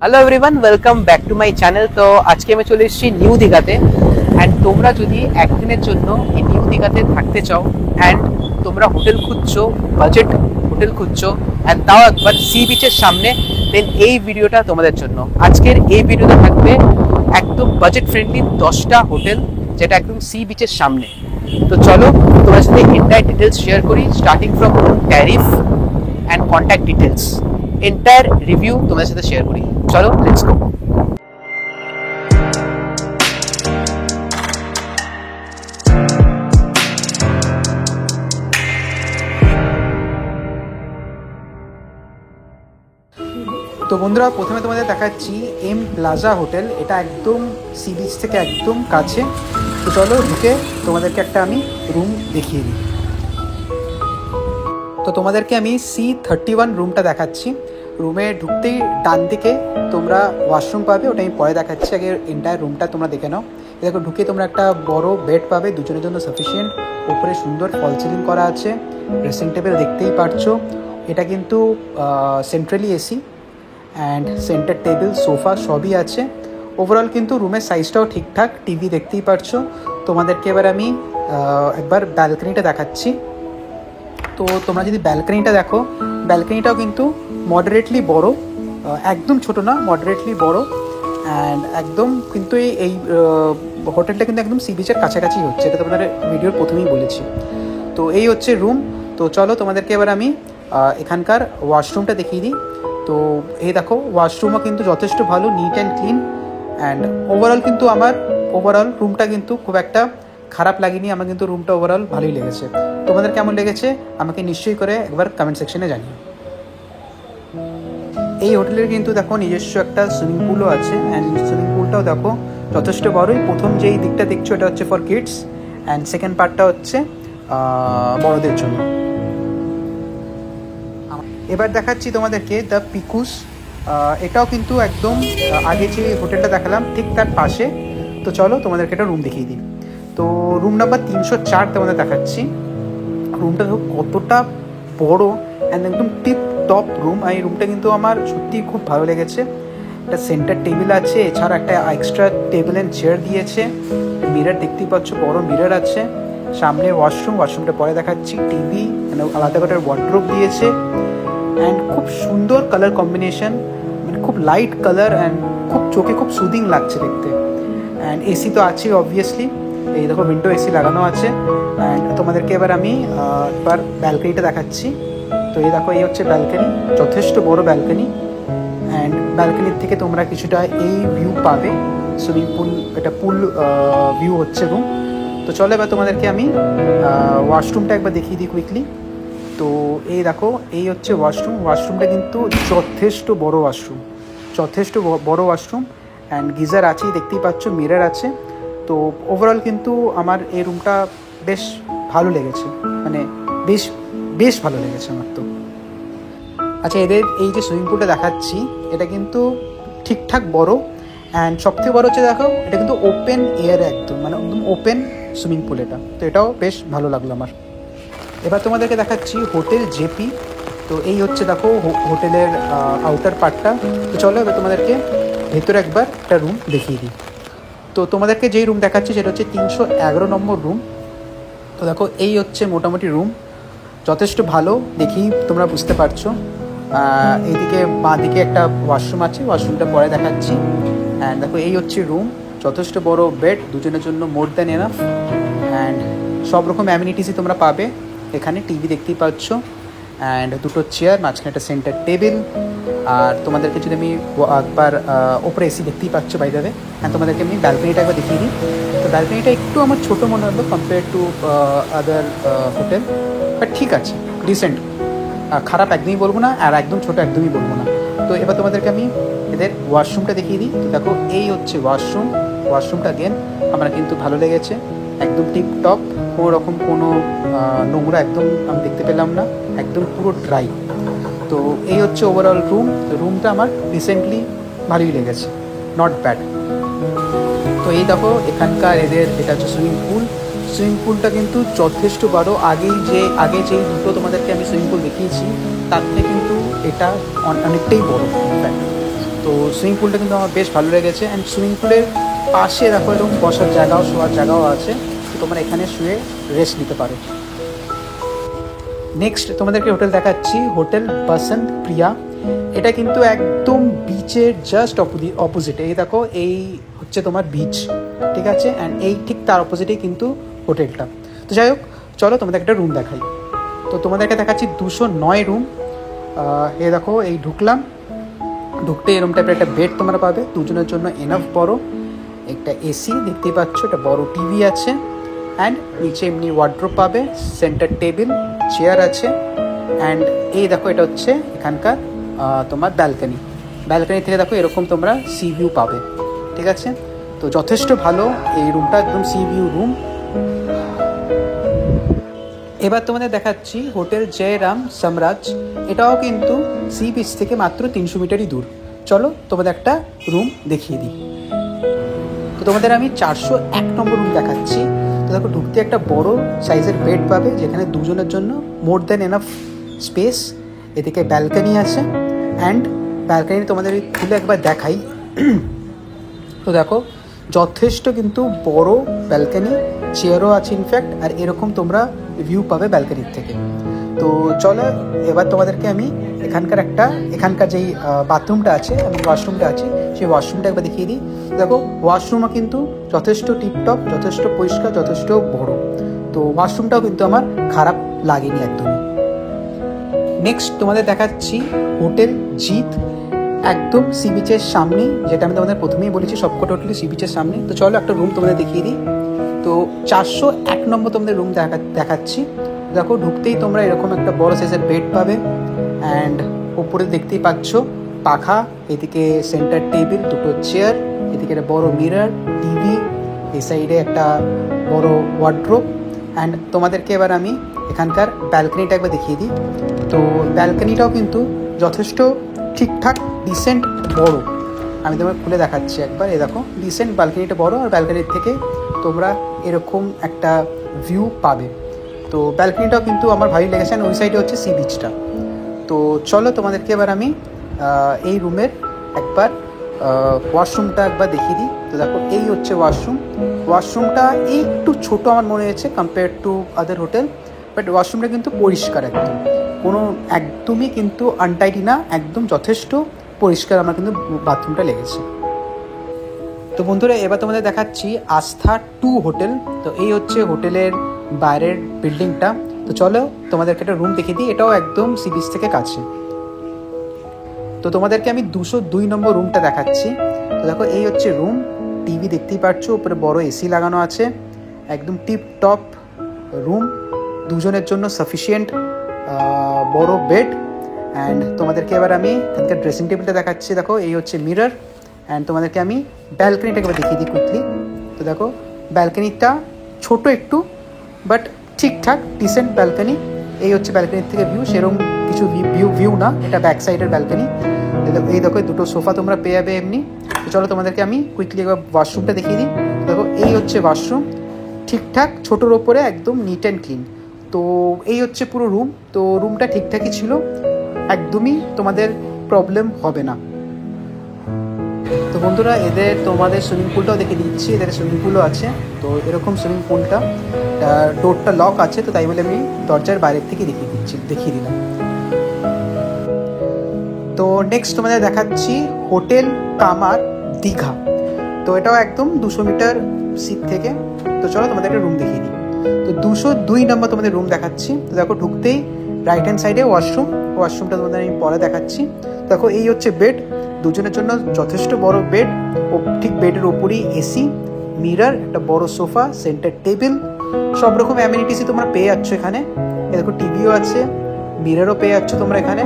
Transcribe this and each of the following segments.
Hello everyone, welcome back to my channel. তো আজকে আমি চলে এসেছি নিউ দীঘাতে। অ্যান্ড তোমরা যদি একদিনের জন্য এই নিউ দীঘাতে থাকতে চাও অ্যান্ড তোমরা হোটেল খুঁজছো, বাজেট হোটেল খুঁজছো, অ্যান্ড তাও একবার সি বিচের সামনে, দেন এই ভিডিওটা তোমাদের জন্য। আজকের এই ভিডিওতে থাকবে একদম বাজেট ফ্রেন্ডলি 10টা হোটেল যেটা একদম সি বিচের সামনে। তো চলো তোমার সাথে এন্টায়ার ডিটেলস শেয়ার করি, starting from tariff and contact details. Entire review তোমাদের সাথে শেয়ার করি। চলো, লেটস গো। তো বন্ধুরা, প্রথমে তোমাদের দেখাচ্ছি এম প্লাজা হোটেল। এটা একদম সি বিচ থেকে একদম কাছে। তো চলো ঢুকে তোমাদেরকে একটা আমি রুম দেখিয়ে দিই। তো তোমাদেরকে আমি C31 রুমটা দেখাচ্ছি। রুমে ঢুকতেই ডান দিকে তোমরা ওয়াশরুম পাবে, ওটা আমি পরে দেখাচ্ছি। আগে এন্টায়ার রুমটা তোমরা দেখে নাও। দেখো, ঢুকে তোমরা একটা বড় বেড পাবে, দুজনের জন্য সাফিসিয়েন্ট। উপরে সুন্দর ফল সিলিং করা আছে, ড্রেসিং টেবিল দেখতেই পারছো। এটা কিন্তু centrally AC and centre table, sofa সবই আছে। ওভারঅল কিন্তু রুমের সাইজটাও ঠিকঠাক, টিভি দেখতেই পারছো। তোমাদেরকে এবার আমি একবার ব্যালকনিটা দেখাচ্ছি। তো তোমরা যদি ব্যালকনিটা দেখো, ব্যালকনিটাও কিন্তু মডারেটলি বড়, একদম ছোট না, মডারেটলি বড়। অ্যান্ড একদম কিন্তু এই হোটেলটা কিন্তু একদম সি বিচের কাছাকাছি হচ্ছে, এটা তোমাদের ভিডিওর প্রথমেই বলেছি। তো এই হচ্ছে রুম। তো চলো তোমাদেরকে এবার আমি এখানকার ওয়াশরুমটা দেখিয়ে দিই। তো এই দেখো, ওয়াশরুমও কিন্তু যথেষ্ট ভালো, neat and clean. And overall কিন্তু আমার রুমটা কিন্তু খুব একটা খারাপ লাগেনি। আমার কিন্তু রুমটা ওভারঅল ভালোই লেগেছে। তোমাদের কেমন লেগেছে আমাকে নিশ্চয়ই করে একবার কমেন্ট সেকশনে জানিও। এই হোটেলের কিন্তু দেখো নিজস্ব একটা সুইমিং পুলও আছে। অ্যান্ড সুইমিং পুলটাও দেখো যথেষ্ট বড়ই। প্রথম যেই দিকটা দেখছো এটা হচ্ছে ফর কিডস, অ্যান্ড সেকেন্ড পার্টটা হচ্ছে বড়দের জন্য। এবার দেখাচ্ছি তোমাদেরকে দ্য পিকুস। এটাও কিন্তু একদম আগে যে হোটেলটা দেখালাম ঠিক তার পাশে। তো চলো তোমাদেরকে একটা রুম দেখিয়ে দিই। তো রুম নাম্বার 304 তোমাদের দেখাচ্ছি। রুমটা দেখো কতটা বড় অ্যান্ড একদম টিপ টপ রুম। আর এই রুমটা কিন্তু আমার সত্যিই খুব ভালো লেগেছে। একটা সেন্টার টেবিল আছে, এছাড়া একটা এক্সট্রা টেবিল অ্যান্ড চেয়ার দিয়েছে। মিরর দেখতেই পাচ্ছ, বড় মিরর আছে। সামনে ওয়াশরুমটা পরে দেখাচ্ছি। টিভি, আলাদা করে ওয়ার্ড্রোব দিয়েছে। অ্যান্ড খুব সুন্দর কালার কম্বিনেশন, মানে খুব লাইট কালার অ্যান্ড খুব চোখে খুব সুদিং লাগছে দেখতে। অ্যান্ড এসি তো আছেই অবভিয়াসলি, এই দেখো উইন্ডো এসি লাগানো আছে। অ্যান্ড তোমাদেরকে এবার আমি একবার ব্যালকনিটা দেখাচ্ছি। তো এই দেখো, এই হচ্ছে ব্যালকনি, যথেষ্ট বড় ব্যালকনি। অ্যান্ড ব্যালকনির থেকে তোমরা কিছুটা এই ভিউ পাবে, সুইমিং পুল, এটা পুল ভিউ হচ্ছে রুম। তো চলো এবার তোমাদেরকে আমি ওয়াশরুমটা একবার দেখিয়ে দিই কুইকলি। তো এই দেখো, এই হচ্ছে ওয়াশরুমটা কিন্তু যথেষ্ট বড় ওয়াশরুম। অ্যান্ড গিজার আছেই দেখতেই পাচ্ছ, মিরর আছে। তো ওভারঅল কিন্তু আমার এই রুমটা বেশ ভালো লেগেছে, মানে বেশ ভালো লেগেছে আমার। তো আচ্ছা, এদের এই যে সুইমিং পুলটা দেখাচ্ছি, এটা কিন্তু ঠিকঠাক বড়। অ্যান্ড সবথেকে বড় হচ্ছে দেখো, এটা কিন্তু ওপেন এয়ার, একদম মানে একদম ওপেন সুইমিং পুল এটা। তো এটাও বেশ ভালো লাগলো আমার। এবার তোমাদেরকে দেখাচ্ছি হোটেল জেপি। তো এই হচ্ছে দেখো হোটেলের আউটার পার্টটা। তো চলো এবার তোমাদেরকে ভেতরে একবার একটা রুম দেখিয়ে দিই। তো তোমাদেরকে যেই রুম দেখাচ্ছি সেটা হচ্ছে 311 নম্বর রুম। তো দেখো, এই হচ্ছে মোটামুটি রুম, যথেষ্ট ভালো, দেখেই তোমরা বুঝতে পারছো। এইদিকে বাঁ দিকে একটা ওয়াশরুম আছে, ওয়াশরুমটা পরে দেখাচ্ছি। অ্যান্ড দেখো, এই হচ্ছে রুম, যথেষ্ট বড় বেড, দুজনের জন্য মোর দ্যান এনাফ। অ্যান্ড সব রকম অ্যামিনিটিসই তোমরা পাবে এখানে। টিভি দেখতেই পাচ্ছ, অ্যান্ড দুটো চেয়ার, মাঝখানে একটা সেন্টার টেবিল। আর তোমাদেরকে যদি আমি একবার ওপরে এসি দেখতেই পাচ্ছ বাই দ্য ওয়ে। হ্যাঁ, তোমাদেরকে আমি ব্যালকনিটা একবার দেখিয়ে দিই। তো ব্যালকনিটা একটু আমার ছোটো মনে হলো compare to other hotel, but ঠিক আছে, ডিসেন্ট, খারাপ একদমই বলবো না, আর একদম ছোটো একদমই বলবো না। তো এবার তোমাদেরকে আমি এদের ওয়াশরুমটা দেখিয়ে দিই। তো দেখো, এই হচ্ছে ওয়াশরুমটা গেন আমার কিন্তু ভালো লেগেছে, একদম টিপ টপ, কোনো নোংরা একদম আমি দেখতে পেলাম না, একদম পুরো ড্রাই। তো এই হচ্ছে ওভারঅল রুমটা আমার রিসেন্টলি ভালোই লেগেছে, নট ব্যাড। তো এই দেখো, এখানকার এটা হচ্ছে সুইমিং পুলটা কিন্তু যথেষ্ট বড়। আগে যেই দুটো তোমাদেরকে আমি সুইমিং পুল দেখিয়েছি তার থেকে কিন্তু এটা অনেকটাই বড় ইনফ্যাক্ট। তো তো সুইমিং পুলটা কিন্তু আমার বেশ ভালো লেগেছে। অ্যান্ড সুইমিং পুলের পাশে দেখো এরকম বসার জায়গাও, শোয়ার জায়গাও আছে, তো তোমরা এখানে শুয়ে রেস্ট নিতে পারো। নেক্সট তোমাদেরকে হোটেল দেখাচ্ছি, হোটেল বসন্ত প্রিয়া। এটা কিন্তু একদম বিচের জাস্ট অপোজিটে। এই দেখো, এই হচ্ছে তোমার বিচ, ঠিক আছে, অ্যান্ড এই ঠিক তার অপোজিটেই কিন্তু হোটেলটা। তো যাই হোক, চলো তোমাদের একটা রুম দেখাই। তো তোমাদেরকে দেখাচ্ছি 209 রুম। এ দেখো, এই ঢুকতে এরকম টাইপের একটা বেড তোমরা পাবে, দুজনের জন্য এনাফ বড়, একটা এসি দেখতেই পাচ্ছ, একটা বড় টিভি আছে, অ্যান্ড নিচে এমনি ওয়ার্ড্রোব পাবে, সেন্টার টেবিল, চেয়ার আছে। অ্যান্ড এই দেখো, এটা হচ্ছে এখানকার তোমার ব্যালকানি থেকে দেখো এরকম তোমরা সি ভিউ পাবে, ঠিক আছে। তো যথেষ্ট ভালো এই রুমটা, একদম সি ভিউ রুম। এবার তোমাদের দেখাচ্ছি হোটেল জয়রাম সাম্রাজ। এটাও কিন্তু সি বিচ থেকে মাত্র 300 মিটারই দূর। চলো তোমাদের একটা রুম দেখিয়ে দিই। তো তোমাদের আমি 401 নম্বর রুম দেখাচ্ছি। তো দেখো, ঢুকতে একটা বড় সাইজের বেড পাবে, যেখানে দুজনের জন্য মোর দ্যান এনাফ স্পেস। এদিকে ব্যালকানি আছে, অ্যান্ড ব্যালকানি তোমাদের খুলে একবার দেখাই। তো দেখো, যথেষ্ট কিন্তু বড় ব্যালকানি, চেয়ারও আছে ইনফ্যাক্ট, আর এরকম তোমরা ভিউ পাবে ব্যালকানির থেকে। তো চলো এবার তোমাদেরকে আমি এখানকার যেই বাথরুমটা আছে, এবং ওয়াশরুমটা আছে, সেই ওয়াশরুমটা একবার দেখিয়ে দিই। দেখো, ওয়াশরুমও কিন্তু যথেষ্ট টিপটপ, যথেষ্ট পরিষ্কার, যথেষ্ট বড়। তো ওয়াশরুমটাও কিন্তু আমার খারাপ লাগেনি একদমই। নেক্সট তোমাদের দেখাচ্ছি হোটেল জিত, একদম সি বিচের সামনে, যেটা আমি তোমাদের প্রথমেই বলেছি সবকটা হোটেলই সি বিচের সামনে। তো চলো একটা রুম তোমাদের দেখিয়ে দিই। তো 401 নম্বর তোমাদের রুম দেখাচ্ছি। দেখো, ঢুকতেই তোমরা এরকম একটা বড় সাইজের বেড পাবে, অ্যান্ড উপরে দেখতেই পাচ্ছ পাখা, এদিকে সেন্টার টেবিল, দুটো চেয়ার, এদিকে একটা বড় মিরর, টিভি, এই সাইডে একটা বড় ওয়ার্ড্রোব। অ্যান্ড তোমাদেরকে এবার আমি এখানকার ব্যালকানিটা একবার দেখিয়ে দিই। তো ব্যালকানিটাও কিন্তু যথেষ্ট ঠিকঠাক ডিসেন্ট বড়। আমি তোমাকে খুলে দেখাচ্ছি একবার। এই দেখো, ডিসেন্ট ব্যালকানিটা বড়, আর ব্যালকানির থেকে তোমরা এরকম একটা ভিউ পাবে। তো ব্যালকানিটাও কিন্তু আমার ভালোই লেগেছে, ওই সাইডে হচ্ছে সি বিচটা। তো চলো তোমাদেরকে এবার আমি এই রুমের একবার ওয়াশরুমটা একবার দেখিয়ে দিই। তো দেখো, এই হচ্ছে ওয়াশরুমটা একটু ছোট আমার মনে হয়েছে compare to other hotel, but ওয়াশরুমটা কিন্তু পরিষ্কার, একদমই কিন্তু আনটাইডি না, একদম যথেষ্ট পরিষ্কার আমার কিন্তু বাথরুমটা লেগেছে। তো বন্ধুরা, এবার তোমাদের দেখাচ্ছি আস্থা 2 হোটেল। তো এই হচ্ছে হোটেলের বাইরের বিল্ডিংটা। তো চলো তোমাদেরকে একটা রুম দেখিয়ে দিই, এটাও একদম সি বিচ থেকে কাছে। তো তোমাদেরকে আমি 202 নম্বর রুমটা দেখাচ্ছি। তো দেখো, এই হচ্ছে রুম, টিভি দেখতেই পাচ্ছ, উপরে বড় এসি লাগানো আছে, একদম টিপ টপ রুম, দুজনের জন্য সাফিসিয়েন্ট বড় বেড। অ্যান্ড তোমাদেরকে এবার আমি এখানকার ড্রেসিং টেবিলটা দেখাচ্ছি। দেখো, এই হচ্ছে মিরর। অ্যান্ড তোমাদেরকে আমি ব্যালকানিটাকে এবার দেখিয়ে দিই কুইকলি। তো দেখো, ব্যালকানিটা ছোট একটু, বাট ঠিকঠাক ডিসেন্ট ব্যালকানি। এই হচ্ছে ব্যালকানির থেকে ভিউ, সেরকম কিছু ভিউ না, এটা ব্যাক সাইডের ব্যালকানি। এই দেখো, দুটো সোফা তোমরা পেয়ে যাবে এমনি। তো চলো তোমাদেরকে আমি কুইকলি একবার ওয়াশরুমটা দেখিয়ে দিই। দেখো, এই হচ্ছে ওয়াশরুম, ঠিকঠাক ছোটোর ওপরে, একদম নিট অ্যান্ড ক্লিন। তো এই হচ্ছে পুরো রুম। তো রুমটা ঠিকঠাকই ছিল, একদমই তোমাদের প্রবলেম হবে না। তো বন্ধুরা, তোমাদের সুইমিং পুলটাও দেখে দিচ্ছি, এদের সুইমিং পুলও আছে। তো এরকম সুইমিং পুলটা, ডোরটা লক আছে, তো তাই বলে আমি দরজার বাইরের থেকে দেখিয়ে দিলাম। তো নেক্সট তোমাদের দেখাচ্ছি হোটেল কামার দীঘা। তো এটাও একদম 200 মিটার সিট থেকে। তো চলো তোমাদের একটা রুম দেখিয়ে দিই। তো 202 নম্বর তোমাদের রুম দেখাচ্ছি। তো দেখো, ঢুকতেই রাইট হ্যান্ড সাইডে ওয়াশরুমটা তোমাদের আমি পরে দেখাচ্ছি। দেখো, এই হচ্ছে বেড, দুজনের জন্য যথেষ্ট বড় বেড, ঠিক বেডের ওপরেই এসি, মিরর, একটা বড় সোফা, সেন্টার টেবিল, সব রকম অ্যামিনিটিসই তোমরা পেয়ে যাচ্ছ এখানে। দেখো, টিভিও আছে, মিররও পেয়ে যাচ্ছ তোমরা এখানে।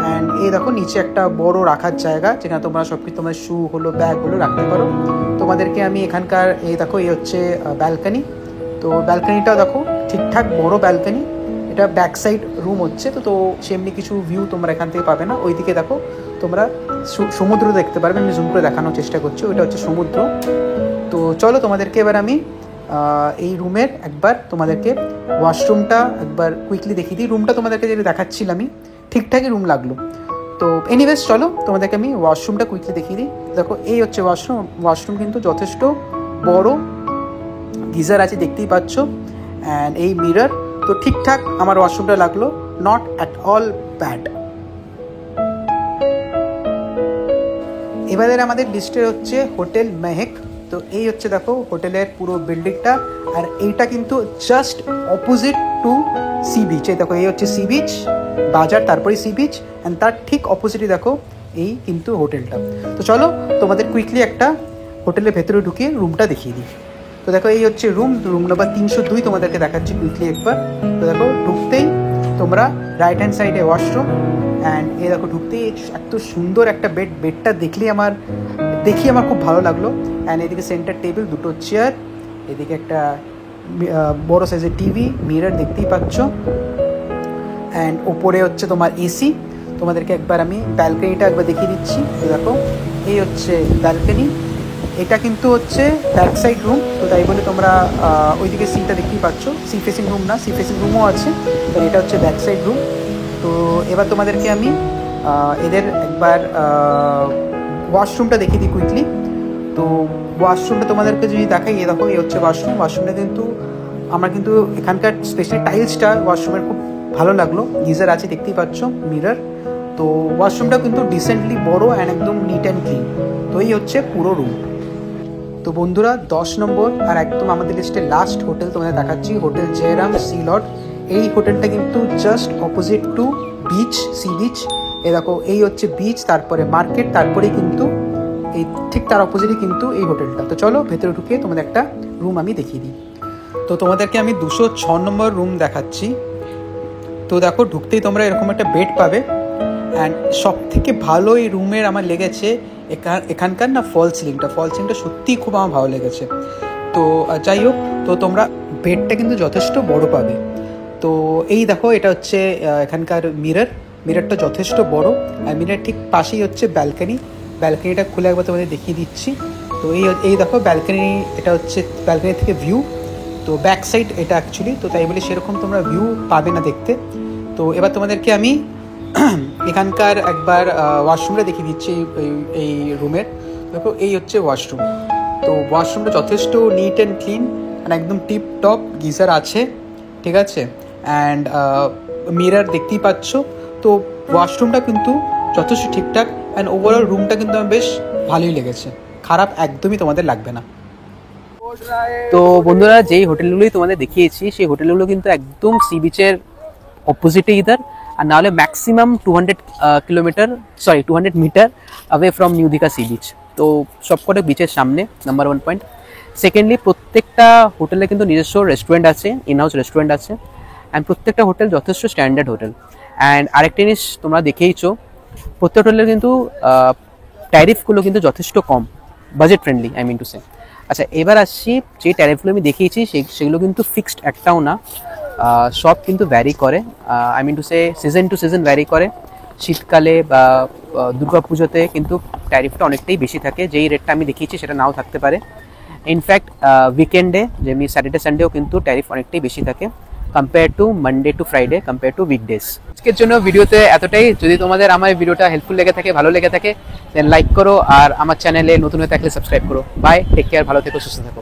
অ্যান্ড এই দেখো, নিচে একটা বড় রাখার জায়গা, যেখানে তোমরা সব কিছু তোমার শু হলো, ব্যাগ হলো রাখতে পারো। তোমাদেরকে আমি এখানকার এই দেখো, এই হচ্ছে ব্যালকানি। তো ব্যালকানিটাও দেখো, ঠিকঠাক বড় ব্যালকানি, এটা ব্যাক সাইড রুম হচ্ছে। তো সেমনি কিছু ভিউ তোমরা এখান থেকে পাবে না। ওইদিকে দেখো, তোমরা সমুদ্র দেখতে পারবে, আমি জুম করে দেখানোর চেষ্টা করছি, ওইটা হচ্ছে সমুদ্র। তো চলো তোমাদেরকে এবার আমি এই রুমের একবার তোমাদেরকে ওয়াশরুমটা একবার কুইকলি দেখিয়ে দিই। রুমটা তোমাদেরকে যেটা দেখাচ্ছিলাম আমি, ঠিকঠাকই রুম লাগলো। তো এনিওয়েজ চলো তোমাদেরকে আমি ওয়াশরুমটা কুইকলি দেখিয়ে দিই। দেখো এই হচ্ছে ওয়াশরুম। ওয়াশরুম কিন্তু যথেষ্ট বড়, গিজার আছে দেখতেই পাচ্ছ, অ্যান্ড এই মিরর। তো ঠিকঠাক আমার ওয়াশরুমটা লাগলো, নট অ্যাট অল ব্যাড। এবারে আমাদের লিস্টে হচ্ছে হোটেল মেহেক। তো এই হচ্ছে দেখো হোটেলের পুরো বিল্ডিংটা, আর এইটা কিন্তু just opposite two sea beach. এই দেখো এই হচ্ছে সি বিচ, বাজার তারপরে সি বিচ, অ্যান্ড তার ঠিক অপোজিটই দেখো এই কিন্তু হোটেলটা। তো চলো তোমাদের কুইকলি একটা হোটেলের ভেতরে ঢুকিয়ে রুমটা দেখিয়ে দিই। তো দেখো এই হচ্ছে রুম নাম্বার 302 তোমাদেরকে দেখাচ্ছি কুইকলি একবার। তো দেখো ঢুকতেই তোমরা রাইট হ্যান্ড সাইডে ওয়াশরুম, অ্যান্ড এই দেখো ঢুকতেই এত সুন্দর একটা বেডটা দেখি আমার খুব ভালো লাগলো। অ্যান্ড এদিকে সেন্টার টেবিল, দুটো চেয়ার, এদিকে একটা বড় সাইজের টিভি, মিরর দেখতেই পাচ্ছ, অ্যান্ড ওপরে হচ্ছে তোমার এসি। তোমাদেরকে একবার আমি ব্যালকনিটা একবার দেখিয়ে দিচ্ছি। তো দেখো এই হচ্ছে ব্যালকনি, এটা কিন্তু হচ্ছে ব্যাক সাইড রুম। তো তাই বলে তোমরা ওইদিকে সিটা দেখতেই পাচ্ছ, সি ফেসিং রুম না, সি ফেসিং রুমও আছে, তো এটা হচ্ছে ব্যাক সাইড রুম। তো এবার তোমাদেরকে আমি এদের একবার ওয়াশরুমটা দেখিয়ে দিই কুইকলি। তো ওয়াশরুমটা তোমাদেরকে যদি দেখাই, এ দেখো এই হচ্ছে ওয়াশরুমটা কিন্তু আমার কিন্তু এখানকার স্পেশালি টাইলসটা ওয়াশরুমের খুব ভালো লাগলো। গিজার আছে দেখতেই পাচ্ছ, মিরর। তো ওয়াশরুমটা কিন্তু ডিসেন্টলি বড় অ্যান্ড একদম নিট অ্যান্ড ক্লিন। তো এই হচ্ছে পুরো রুম। তো বন্ধুরা 10 নম্বর আর একদম আমাদের লিস্টে লাস্ট হোটেল তোমাদের দেখাচ্ছি, হোটেল জয়রাম সি লজ। এই হোটেলটা কিন্তু just opposite to beach, sea beach. এ দেখো এই হচ্ছে বিচ, তারপরে মার্কেট, তারপরেই কিন্তু এই ঠিক তার অপোজিটই কিন্তু এই হোটেলটা। তো চলো ভেতরে ঢুকে তোমাদের একটা রুম আমি দেখিয়ে দিই। তো তোমাদেরকে আমি 206 নম্বর রুম দেখাচ্ছি। তো দেখো ঢুকতেই তোমরা এরকম একটা বেড পাবে, অ্যান্ড সব থেকে ভালো এই রুমের আমার লেগেছে এখানকার না ফল সিলিংটা সত্যিই খুব আমার ভালো লেগেছে। তো যাই হোক, তো তোমরা বেডটা কিন্তু যথেষ্ট বড় পাবে। তো এই দেখো এটা হচ্ছে এখানকার মিররটা যথেষ্ট বড়, আর মিরর ঠিক পাশেই হচ্ছে ব্যালকনিটা খুলে একবার তোমাদের দেখিয়ে দিচ্ছি। তো এই দেখো ব্যালকনি, এটা হচ্ছে ব্যালকনি থেকে ভিউ। তো ব্যাক সাইড এটা অ্যাকচুয়ালি, তো তাই বলে সেরকম তোমরা ভিউ পাবে না দেখতে। তো এবার তোমাদেরকে আমি এখানকার একবার ওয়াশরুমটা দেখিয়ে দিচ্ছি এই রুমের। দেখো এই হচ্ছে ওয়াশরুম। তো ওয়াশরুমটা যথেষ্ট নিট অ্যান্ড ক্লিন, অ্যান্ড একদম টিপ টপ, গিজার আছে, ঠিক আছে, অ্যান্ড মিরর দেখতেই পাচ্ছ। তো ওয়াশরুমটা কিন্তু যথেষ্ট ঠিকঠাক, অ্যান্ড ওভারঅল রুমটা কিন্তু আমার বেশ ভালোই লেগেছে, খারাপ একদমই তোমাদের লাগবে না। তো বন্ধুরা যেই হোটেলগুলোই তোমাদের দেখিয়েছি সেই হোটেলগুলো কিন্তু একদম সি বিচের অপোজিটে ইধার, আর নাহলে maximum 200 meter away from new Digha sea beach. তো সবকটা বিচের সামনে, নাম্বার 1 পয়েন্ট। সেকেন্ডলি প্রত্যেকটা হোটেলে কিন্তু নিজস্ব রেস্টুরেন্ট আছে, ইনহাউস রেস্টুরেন্ট আছে, অ্যান্ড প্রত্যেকটা হোটেল যথেষ্ট স্ট্যান্ডার্ড হোটেল। অ্যান্ড আরেকটা জিনিস তোমরা দেখেইছো, প্রত্যেক হোটেলের কিন্তু ট্যারিফগুলো কিন্তু যথেষ্ট কম, budget friendly, I mean to say. আচ্ছা এবার আসছি, যে ট্যারিফগুলো আমি দেখিয়েছি সেগুলো কিন্তু ফিক্সড একটাও না, সব কিন্তু ভ্যারি করে, I mean to say season to season vary করে। শীতকালে বা দুর্গাপুজোতে কিন্তু ট্যারিফটা অনেকটাই বেশি থাকে, যেই রেটটা আমি দেখিয়েছি সেটা নাও থাকতে পারে। ইনফ্যাক্ট উইকেন্ডে যেমনি স্যাটারডে সানডেও কিন্তু ট্যারিফ অনেকটাই বেশি থাকে compare to Monday to Friday, compare to weekdays. আজকের জন্য ভিডিওতে এতটাই। যদি তোমাদের আমার ভিডিওটা হেল্পফুল লেগে থাকে, ভালো লেগে থাকে, দেন লাইক করো, আর আমার চ্যানেলে নতুন হয়ে থাকলে সাবস্ক্রাইব করো। বাই, টেক কেয়ার, ভালো থেকো, সুস্থ থাকো।